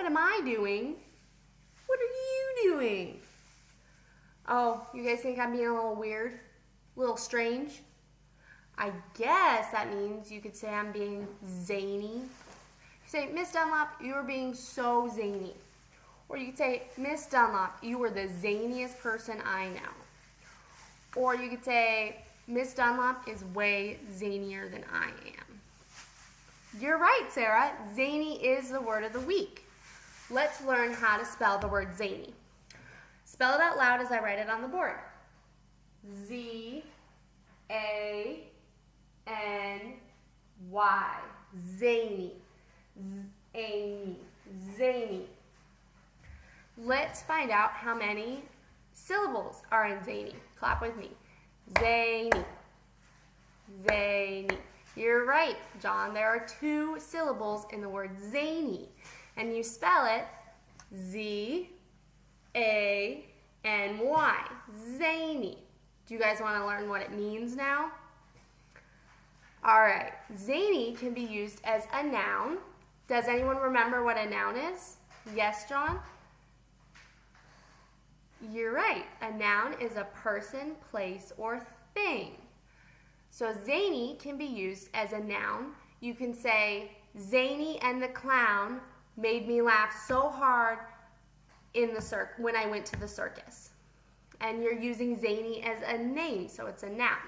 am I doing? What are you doing? Oh, you guys think I'm being a little weird? A little strange? I guess that means you could say I'm being zany. You say, Miss Dunlop, you are being so zany. Or you could say, Miss Dunlop, you are the zaniest person I know. Or you could say, Miss Dunlop is way zanier than I am. You're right, Sarah. Zany is the word of the week. Let's learn how to spell the word zany. Spell it out loud as I write it on the board. Z-A-N-Y. Zany. Zany. Zany. Let's find out how many syllables are in zany. Clap with me. Zany. Zany. You're right, John. There are 2 syllables in the word zany. And you spell it Z-A-N-Y. Zany. Do you guys want to learn what it means now? All right. Zany can be used as a noun. Does anyone remember what a noun is? Yes, John? You're right. A noun is a person, place, or thing. So zany can be used as a noun. You can say, Zany and the clown made me laugh so hard when I went to the circus. And you're using zany as a name, so it's a noun.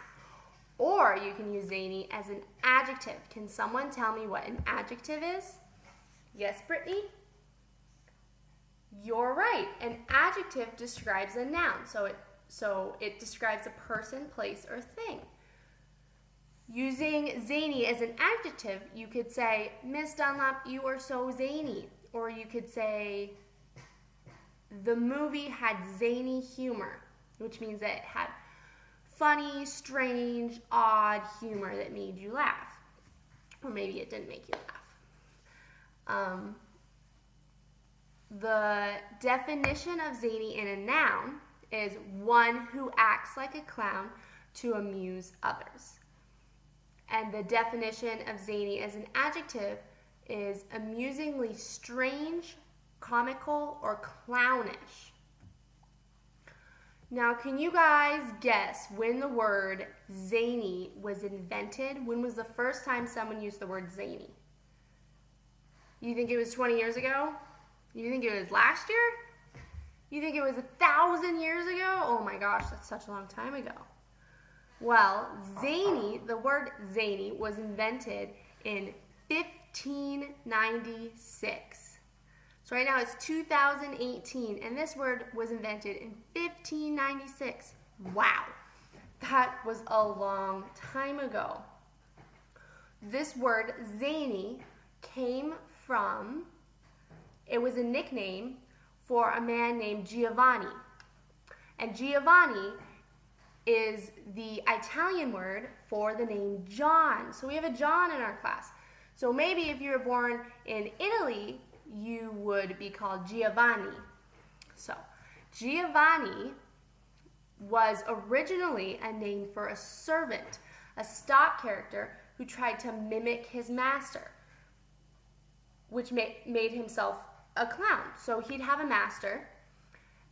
Or you can use zany as an adjective. Can someone tell me what an adjective is? Yes, Brittany? You're right. An adjective describes a noun, so it describes a person, place, or thing. Using zany as an adjective, you could say, Miss Dunlop, you are so zany. Or you could say, the movie had zany humor, which means that it had funny, strange, odd humor that made you laugh. Or maybe it didn't make you laugh. The definition of zany in a noun is one who acts like a clown to amuse others. And the definition of zany as an adjective is amusingly strange, comical, or clownish. Now, can you guys guess when the word zany was invented? When was the first time someone used the word zany? You think it was 20 years ago? You think it was last year? You think it was 1,000 years ago? Oh my gosh, that's such a long time ago. Well, zany, the word zany, was invented in 1596. So right now it's 2018, and this word was invented in 1596. Wow, that was a long time ago. This word zany came from, it was a nickname for a man named Giovanni. And Giovanni is the Italian word for the name John. So we have a John in our class. So maybe if you were born in Italy, you would be called Giovanni. So Giovanni was originally a name for a servant, a stock character who tried to mimic his master, which made himself a clown. So he'd have a master,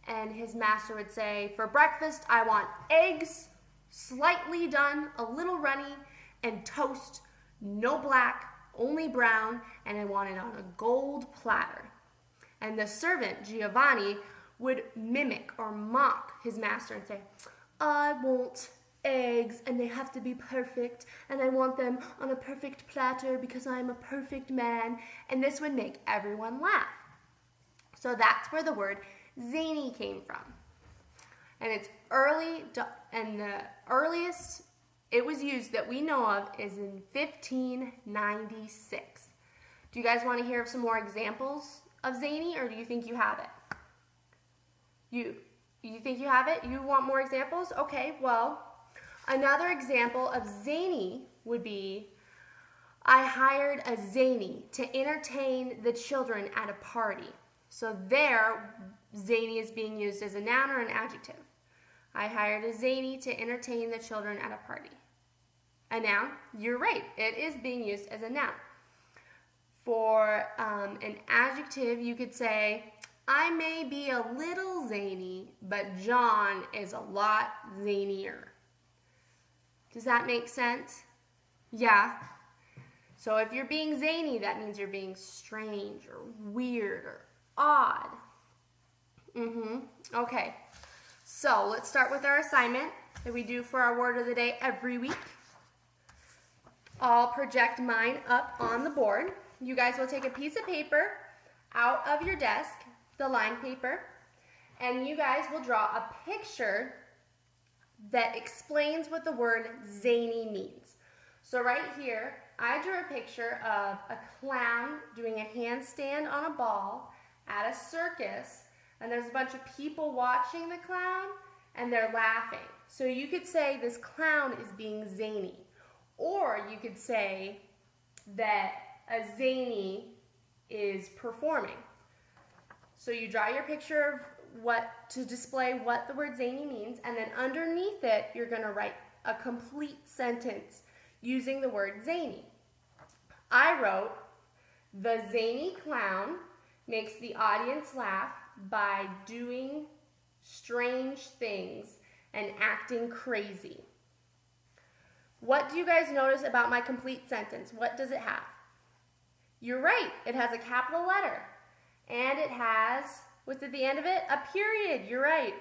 and his master would say, for breakfast, I want eggs, slightly done, a little runny, and toast, no black, only brown, and I want it on a gold platter. And the servant, Giovanni, would mimic or mock his master and say, I want eggs, and they have to be perfect, and I want them on a perfect platter because I'm a perfect man. And this would make everyone laugh. So that's where the word zany came from. And it's early, and the earliest it was used that we know of is in 1596. Do you guys want to hear some more examples of zany, or do you think you have it? You think you have it? You want more examples? Okay, well, another example of zany would be, I hired a zany to entertain the children at a party. So there, zany is being used as a noun or an adjective. I hired a zany to entertain the children at a party. A noun? You're right. It is being used as a noun. For an adjective, you could say, I may be a little zany, but John is a lot zanier. Does that make sense? Yeah. So if you're being zany, that means you're being strange or weird or odd. Okay. So let's start with our assignment that we do for our word of the day every week. I'll project mine up on the board. You guys will take a piece of paper out of your desk, the lined paper, and you guys will draw a picture that explains what the word zany means. So right here, I drew a picture of a clown doing a handstand on a ball at a circus, and there's a bunch of people watching the clown, and they're laughing. So you could say this clown is being zany, or you could say that a zany is performing. So you draw your picture of what to display what the word zany means, and then underneath it, you're going to write a complete sentence using the word zany. I wrote, the zany clown makes the audience laugh by doing strange things and acting crazy. What do you guys notice about my complete sentence? What does it have? You're right, it has a capital letter. And it has, what's at the end of it? A period, you're right.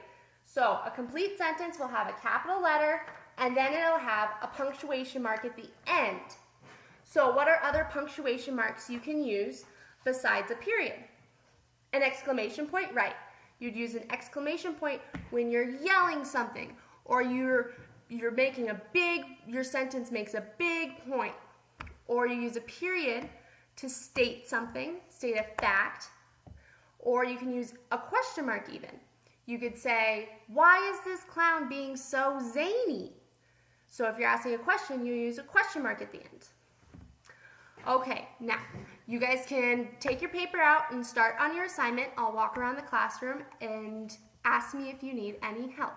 So a complete sentence will have a capital letter, and then it'll have a punctuation mark at the end. So what are other punctuation marks you can use besides a period? An exclamation point, right. You'd use an exclamation point when you're yelling something, or you're making your sentence makes a big point. Or you use a period to state something, state a fact. Or you can use a question mark even. You could say, why is this clown being so zany? So if you're asking a question, you use a question mark at the end. Okay, now, you guys can take your paper out and start on your assignment. I'll walk around the classroom and ask me if you need any help.